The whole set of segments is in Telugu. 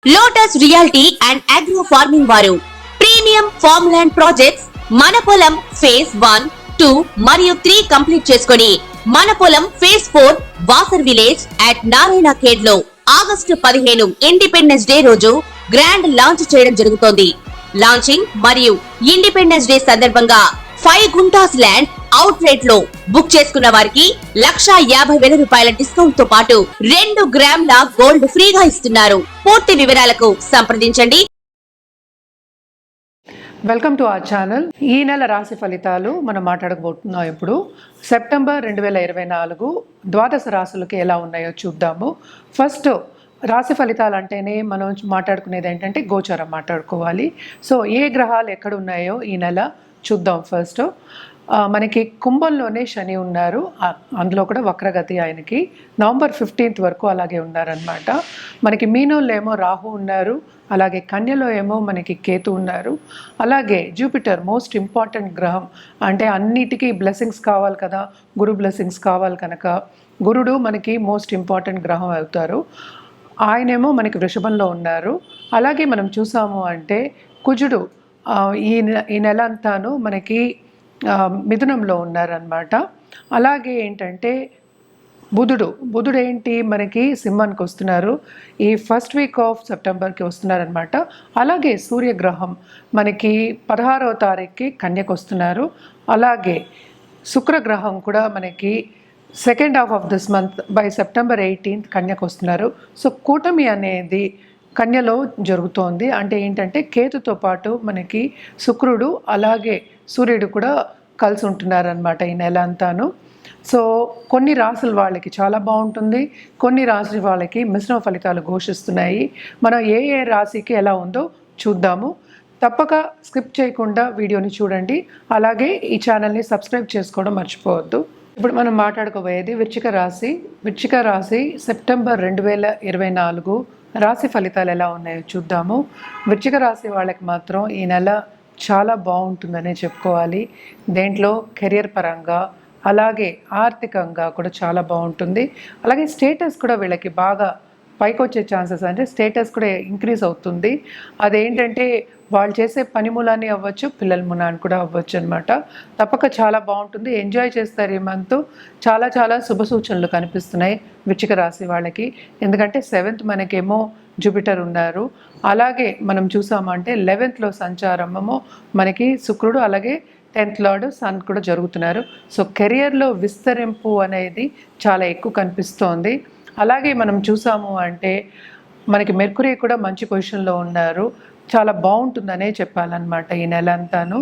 Lotus reality and agro farming వారు ప్రీమియం ఫార్మ్ ల్యాండ్ ప్రాజెక్ట్స్ మన పొలం ఫేజ్ 1, 2 మరియు 3 కంప్లీట్ చేసుకొని మన పొలం phase 4 Wasar village at Narayana Khed లో ఆగస్టు 15 ఇండిపెండెన్స్ డే రోజు గ్రాండ్ లాంచ్ చేయడం జరుగుతోంది. లాంచింగ్ మరియు ఇండిపెండెన్స్ డే సందర్భంగా 5 గుంటాస్ ల్యాండ్ అవుట్ రేట్ లో బుక్ చేసుకున్న వారికి 1,50,000 రూపాయల డిస్కౌంట్ తో పాటు 2 గ్రాముల గోల్డ్ ఫ్రీగా ఇస్తున్నారు. పూర్తి వివరాలకు సంప్రదించండి. Welcome to our channel. ఈ నెల రాశి ఫలితాలు మనం మాట్లాడకపోతున్నాం. ఇప్పుడు సెప్టెంబర్ 2024 ద్వాదశ రాశులకి ఎలా ఉన్నాయో చూద్దాము. ఫస్ట్ రాశి ఫలితాలు అంటేనే మనం మాట్లాడుకునేది ఏంటంటే గోచారం మాట్లాడుకోవాలి. సో ఏ గ్రహాలు ఎక్కడ ఉన్నాయో ఈ నెల చూద్దాం. ఫస్ట్ మనకి కుంభంలోనే శని ఉన్నారు, అందులో కూడా వక్రగతి ఆయనకి నవంబర్ 15 వరకు అలాగే ఉన్నారనమాట. మనకి మీనంలో ఏమో రాహు ఉన్నారు, అలాగే కన్యలో ఏమో మనకి కేతు ఉన్నారు, అలాగే జూపిటర్ మోస్ట్ ఇంపార్టెంట్ గ్రహం, అంటే అన్నిటికీ బ్లెస్సింగ్స్ కావాలి కదా, గురు బ్లెస్సింగ్స్ కావాలి కనుక గురుడు మనకి మోస్ట్ ఇంపార్టెంట్ గ్రహం అవుతారు. ఆయనేమో మనకి వృషభంలో ఉన్నారు. అలాగే మనం చూసాము అంటే కుజుడు ఈ నెల అంతాను మనకి మిథునంలో ఉన్నారనమాట. అలాగే ఏంటంటే బుధుడు ఏంటి మనకి సింహానికి వస్తున్నారు, ఈ ఫస్ట్ వీక్ ఆఫ్ సెప్టెంబర్కి వస్తున్నారనమాట. అలాగే సూర్యగ్రహం మనకి 16వ తారీఖుకి కన్యకు వస్తున్నారు. అలాగే శుక్రగ్రహం కూడా మనకి second half of this month by September 18 కన్యకు వస్తున్నారు. సో కూటమి అనేది కన్యలో జరుగుతోంది. అంటే ఏంటంటే కేతుతో పాటు మనకి శుక్రుడు అలాగే సూర్యుడు కూడా కలిసి ఉంటున్నారనమాట ఈ నెల అంతాను. సో కొన్ని రాశుల వాళ్ళకి చాలా బాగుంటుంది, కొన్ని రాశి వాళ్ళకి మిశ్రమ ఫలితాలు ఘోషిస్తున్నాయి. మనం ఏ రాశికి ఎలా ఉందో చూద్దాము. తప్పక స్కిప్ చేయకుండా వీడియోని చూడండి. అలాగే ఈ ఛానల్ని సబ్స్క్రైబ్ చేసుకోవడం మర్చిపోవద్దు. ఇప్పుడు మనం మాట్లాడుకోబోయేది వృశ్చిక రాశి సెప్టెంబర్ 2024 రాశి ఫలితాలు ఎలా ఉన్నాయో చూద్దాము. వృశ్చిక రాశి వాళ్ళకి మాత్రం ఈ నెల చాలా బాగుంటుందనే చెప్పుకోవాలి. దేంట్లో కెరియర్ పరంగా అలాగే ఆర్థికంగా కూడా చాలా బాగుంటుంది. అలాగే స్టేటస్ కూడా వీళ్ళకి బాగా పైకి వచ్చే ఛాన్సెస్, అంటే స్టేటస్ కూడా ఇంక్రీజ్ అవుతుంది. అదేంటంటే వాళ్ళు చేసే పని మూలాన్ని అవ్వచ్చు, పిల్లల మూలాన్ని కూడా అవ్వచ్చు అనమాట. తప్పక చాలా బాగుంటుంది, ఎంజాయ్ చేస్తారు ఈ మంత్. చాలా శుభ సూచనలు కనిపిస్తున్నాయి వృశ్చిక రాశి వాళ్ళకి. ఎందుకంటే 7th మనకేమో జూపిటర్ ఉన్నారు, అలాగే మనం చూసామంటే 11th సంచారమేమో మనకి శుక్రుడు, అలాగే 10th లార్డ్ సన్ కూడా జరుగుతున్నారు. సో కెరియర్లో విస్తరింపు అనేది చాలా ఎక్కువ కనిపిస్తోంది. అలాగే మనం చూసాము అంటే మనకి మెర్కురీ కూడా మంచి పొజిషన్లో ఉన్నారు, చాలా బాగుంటుందనే చెప్పాలన్నమాట ఈ నెల అంతాను.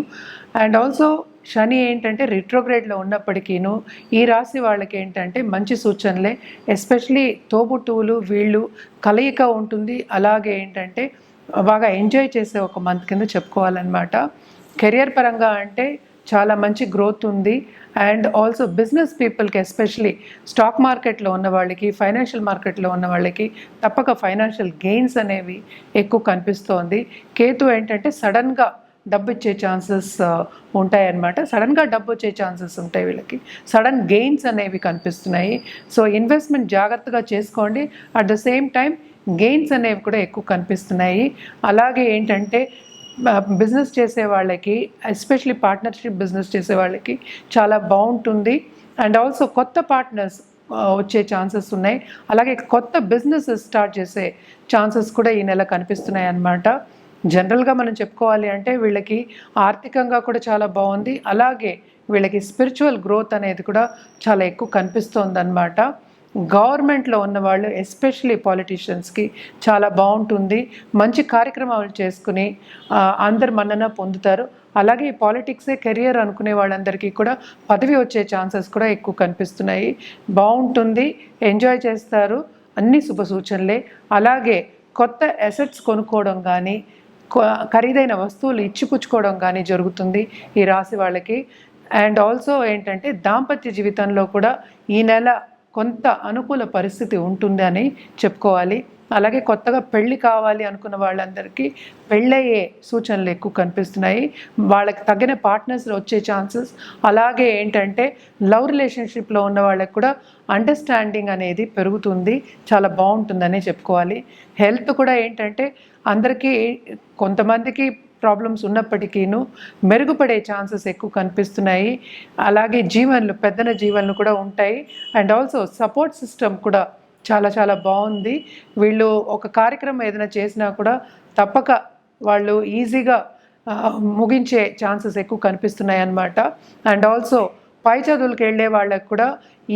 అండ్ ఆల్సో శని ఏంటంటే రిట్రోగ్రేడ్లో ఉన్నప్పటికీను ఈ రాశి వాళ్ళకి ఏంటంటే మంచి సూచనలే, ఎస్పెషలీ తోబుట్టువులు వీళ్ళు కలయిక ఉంటుంది. అలాగే ఏంటంటే బాగా ఎంజాయ్ చేసే ఒక మంత్ కింద చెప్పుకోవాలన్నమాట. కెరియర్ పరంగా అంటే చాలా మంచి గ్రోత్ ఉంది. అండ్ ఆల్సో బిజినెస్ పీపుల్కి, ఎస్పెషలీ స్టాక్ మార్కెట్లో ఉన్న వాళ్ళకి, ఫైనాన్షియల్ మార్కెట్లో ఉన్న వాళ్ళకి తప్పక ఫైనాన్షియల్ గెయిన్స్ అనేవి ఎక్కువ కనిపిస్తోంది. కేతు ఏంటంటే సడన్గా డబ్బు ఇచ్చే ఛాన్సెస్ ఉంటాయన్నమాట. సడన్గా డబ్బు వచ్చే ఛాన్సెస్ ఉంటాయి వీళ్ళకి, సడన్ గెయిన్స్ అనేవి కనిపిస్తున్నాయి. సో ఇన్వెస్ట్మెంట్ జాగ్రత్తగా చేసుకోండి. At the same time gains అనేవి కూడా ఎక్కువ కనిపిస్తున్నాయి. అలాగే ఏంటంటే బిజినెస్ చేసే వాళ్ళకి, ఎస్పెషలీ పార్ట్నర్షిప్ బిజినెస్ చేసే వాళ్ళకి చాలా బాగుంటుంది. అండ్ ఆల్సో కొత్త పార్ట్నర్స్ వచ్చే ఛాన్సెస్ ఉన్నాయి. అలాగే కొత్త బిజినెస్ స్టార్ట్ చేసే ఛాన్సెస్ కూడా ఈ నెల కనిపిస్తున్నాయి అన్నమాట. జనరల్గా మనం చెప్పుకోవాలి అంటే వీళ్ళకి ఆర్థికంగా కూడా చాలా బాగుంది. అలాగే వీళ్ళకి స్పిరిచువల్ గ్రోత్ అనేది కూడా చాలా ఎక్కువ కనిపిస్తోంది అన్నమాట. గవర్నమెంట్లో ఉన్నవాళ్ళు, ఎస్పెషలీ పాలిటీషియన్స్కి చాలా బాగుంటుంది. మంచి కార్యక్రమాలు చేసుకుని అందరు మన్నన పొందుతారు. అలాగే పాలిటిక్సే కెరియర్ అనుకునే వాళ్ళందరికీ కూడా పదవి వచ్చే ఛాన్సెస్ కూడా ఎక్కువ కనిపిస్తున్నాయి. బాగుంటుంది, ఎంజాయ్ చేస్తారు, అన్ని శుభ సూచనలే. అలాగే కొత్త అసెట్స్ కొనుక్కోవడం కానీ, ఖరీదైన వస్తువులు ఇచ్చిపుచ్చుకోవడం కానీ జరుగుతుంది ఈ రాశి వాళ్ళకి. అండ్ ఆల్సో ఏంటంటే దాంపత్య జీవితంలో కూడా ఈ నెల కొంత అనుకూల పరిస్థితి ఉంటుంది అని చెప్పుకోవాలి. అలాగే కొత్తగా పెళ్లి కావాలి అనుకున్న వాళ్ళందరికీ పెళ్ళయ్యే సూచనలు ఎక్కువ కనిపిస్తున్నాయి. వాళ్ళకి తగిన పార్ట్నర్స్ వచ్చే ఛాన్సెస్, అలాగే ఏంటంటే లవ్ రిలేషన్షిప్లో ఉన్న వాళ్ళకి కూడా అండర్స్టాండింగ్ అనేది పెరుగుతుంది, చాలా బాగుంటుందని చెప్పుకోవాలి. హెల్త్ కూడా ఏంటంటే అందరికీ కొంతమందికి ప్రాబ్లమ్స్ ఉన్నప్పటికీను మెరుగుపడే ఛాన్సెస్ ఎక్కువ కనిపిస్తున్నాయి. అలాగే పెద్దన జీవనలు కూడా ఉంటాయి. అండ్ ఆల్సో సపోర్ట్ సిస్టమ్ కూడా చాలా చాలా బాగుంది. వీళ్ళు ఒక కార్యక్రమం ఏదైనా చేసినా కూడా తప్పక వాళ్ళు ఈజీగా ముగించే ఛాన్సెస్ ఎక్కువ కనిపిస్తున్నాయి అన్నమాట. అండ్ ఆల్సో పై చదువులకు వెళ్ళే వాళ్ళకు కూడా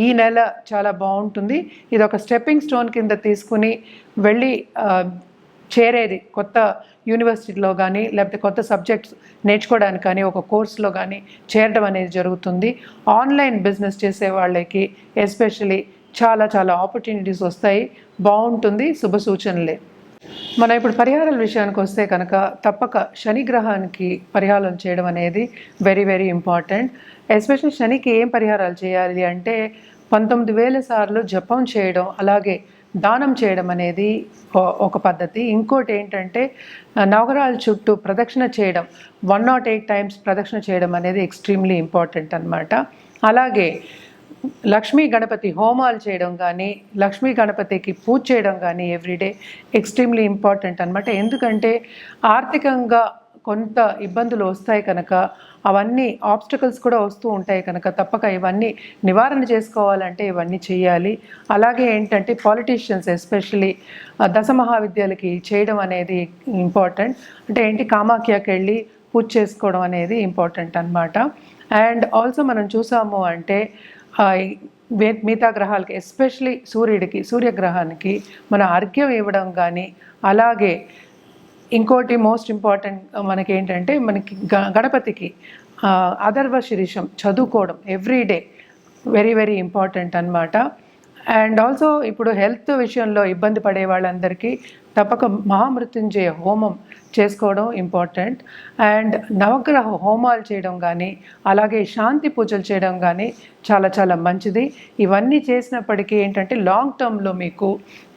ఈ నెల చాలా బాగుంటుంది. ఇది ఒక స్టెప్పింగ్ స్టోన్ కింద తీసుకుని వెళ్ళి చేరేది కొత్త యూనివర్సిటీలో కానీ లేకపోతే కొత్త సబ్జెక్ట్స్ నేర్చుకోవడానికి కానీ ఒక కోర్సులో కానీ చేరడం అనేది జరుగుతుంది. ఆన్లైన్ బిజినెస్ చేసే వాళ్ళకి ఎస్పెషలీ చాలా చాలా ఆపర్చునిటీస్ వస్తాయి, బాగుంటుంది, శుభ సూచనలే. మనం ఇప్పుడు పరిహారాల విషయానికి వస్తే కనుక తప్పక శని గ్రహానికి పరిహారం చేయడం అనేది వెరీ వెరీ ఇంపార్టెంట్. ఎస్పెషల్లీ శనికి ఏం పరిహారాలు చేయాలి అంటే 19,000 సార్లు జపం చేయడం, అలాగే దానం చేయడం అనేది ఒక పద్ధతి. ఇంకోటి ఏంటంటే నవగ్రహాల చుట్టూ ప్రదక్షిణ చేయడం, 108 టైమ్స్ ప్రదక్షిణ చేయడం అనేది ఎక్స్ట్రీమ్లీ ఇంపార్టెంట్ అన్నమాట. అలాగే లక్ష్మీ గణపతి హోమాలు చేయడం కానీ, లక్ష్మీ గణపతికి పూజ చేయడం కానీ ఎవ్రీడే ఎక్స్ట్రీమ్లీ ఇంపార్టెంట్ అన్నమాట. ఎందుకంటే ఆర్థికంగా కొంత ఇబ్బందులు వస్తాయి కనుక, అవన్నీ ఆబ్స్టకల్స్ కూడా వస్తూ ఉంటాయి కనుక తప్పక ఇవన్నీ నివారణ చేసుకోవాలంటే ఇవన్నీ చేయాలి. అలాగే ఏంటంటే పాలిటీషియన్స్ ఎస్పెషలీ దశమహావిద్యాలకి చేయడం అనేది ఇంపార్టెంట్. అంటే ఏంటి, కామాఖ్యకి వెళ్ళి పూజ చేసుకోవడం అనేది ఇంపార్టెంట్ అన్నమాట. అండ్ ఆల్సో మనం చూసాము అంటే మిగతా గ్రహాలకి ఎస్పెషలీ సూర్యగ్రహానికి మన అర్ఘ్యం ఇవ్వడం కానీ, అలాగే ఇంకోటి మోస్ట్ ఇంపార్టెంట్ మనకి ఏంటంటే మనకి గణపతికి అథర్వ శీర్షం చదువుకోవడం ఎవ్రీడే వెరీ వెరీ ఇంపార్టెంట్ అన్నమాట. అండ్ ఆల్సో ఇప్పుడు హెల్త్ విషయంలో ఇబ్బంది పడే వాళ్ళందరికీ తప్పక మహామృత్యుంజయ హోమం చేసుకోవడం ఇంపార్టెంట్. అండ్ నవగ్రహ హోమాలు చేయడం కానీ, అలాగే శాంతి పూజలు చేయడం కానీ చాలా చాలా మంచిది. ఇవన్నీ చేసినప్పటికీ ఏంటంటే లాంగ్ టర్మ్లో మీకు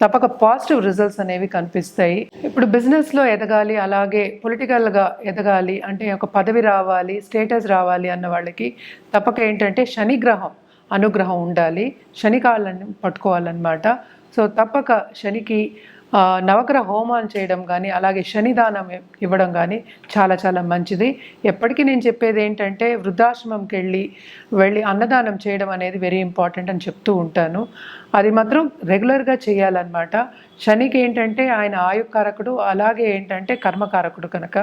తప్పక పాజిటివ్ రిజల్ట్స్ అనేవి కనిపిస్తాయి. ఇప్పుడు బిజినెస్లో ఎదగాలి, అలాగే పొలిటికల్గా ఎదగాలి అంటే ఒక పదవి రావాలి, స్టేటస్ రావాలి అన్న వాళ్ళకి తప్పక ఏంటంటే శనిగ్రహం అనుగ్రహం ఉండాలి, శనికాళ్ళని పట్టుకోవాలన్నమాట. సో తప్పక శనికి నవగ్రహ హోమాలు చేయడం కానీ, అలాగే శనిదానం ఇవ్వడం కానీ చాలా చాలా మంచిది. ఎప్పటికీ నేను చెప్పేది ఏంటంటే వృద్ధాశ్రమంకి వెళ్ళి అన్నదానం చేయడం అనేది వెరీ ఇంపార్టెంట్ అని చెప్తూ ఉంటాను. అది మాత్రం రెగ్యులర్గా చేయాలన్నమాట. శనికి ఏంటంటే ఆయన ఆయుకారకుడు, అలాగే ఏంటంటే కర్మకారకుడు కనుక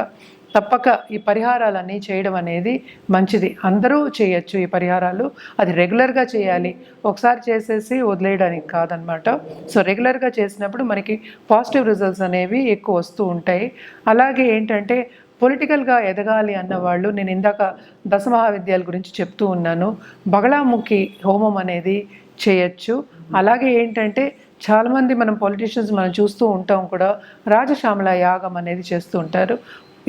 తప్పక ఈ పరిహారాలన్నీ చేయడం అనేది మంచిది. అందరూ చేయొచ్చు ఈ పరిహారాలు, అది రెగ్యులర్గా చేయాలి, ఒకసారి చేసేసి వదిలేయడానికి కాదనమాట. సో రెగ్యులర్గా చేసినప్పుడు మనకి పాజిటివ్ రిజల్ట్స్ అనేవి ఎక్కువ వస్తూ ఉంటాయి. అలాగే ఏంటంటే పొలిటికల్గా ఎదగాలి అన్నవాళ్ళు, నేను ఇందాక దశమహావిద్యాల గురించి చెప్తూ ఉన్నాను, బగళాముఖి హోమం అనేది చేయొచ్చు. అలాగే ఏంటంటే చాలామంది మనం పొలిటీషియన్స్ మనం చూస్తూ ఉంటాం కూడా, రాజశ్యామల యాగం అనేది చేస్తూ ఉంటారు.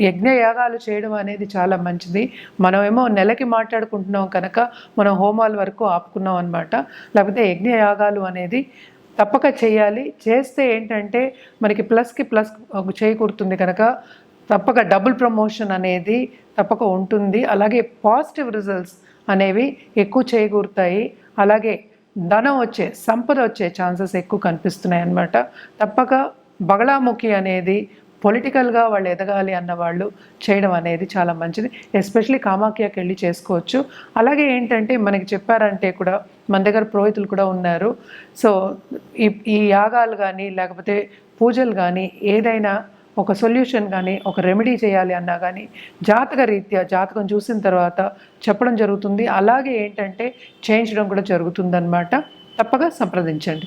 యజ్ఞ యాగాలు చేయడం అనేది చాలా మంచిది. మనమేమో నెలకి మాట్లాడుకుంటున్నాం కనుక మనం హోమాల వరకు ఆపుకున్నాం అనమాట. లేకపోతే యజ్ఞ యాగాలు అనేది తప్పక చేయాలి. చేస్తే ఏంటంటే మనకి ప్లస్కి ప్లస్ చేకూరుతుంది కనుక తప్పక డబుల్ ప్రమోషన్ అనేది తప్పక ఉంటుంది. అలాగే పాజిటివ్ రిజల్ట్స్ అనేవి ఎక్కువ చేకూరుతాయి. అలాగే ధనం వచ్చే, సంపద వచ్చే ఛాన్సెస్ ఎక్కువ కనిపిస్తున్నాయి అన్నమాట. తప్పక బగళాముఖి అనేది పొలిటికల్గా వాళ్ళు ఎదగాలి అన్నవాళ్ళు చేయడం అనేది చాలా మంచిది. ఎస్పెషలీ కామాఖ్యకి వెళ్ళి చేసుకోవచ్చు. అలాగే ఏంటంటే మనకి చెప్పారంటే కూడా మన దగ్గర పురోహితులు కూడా ఉన్నారు. సో ఈ యాగాలు కానీ లేకపోతే పూజలు కానీ ఏదైనా ఒక సొల్యూషన్ కానీ ఒక రెమెడీ చేయాలి అన్నా కానీ జాతక రీత్యా జాతకం చూసిన తర్వాత చెప్పడం జరుగుతుంది. అలాగే ఏంటంటే చేయించడం కూడా జరుగుతుందన్నమాట. తప్పక సంప్రదించండి.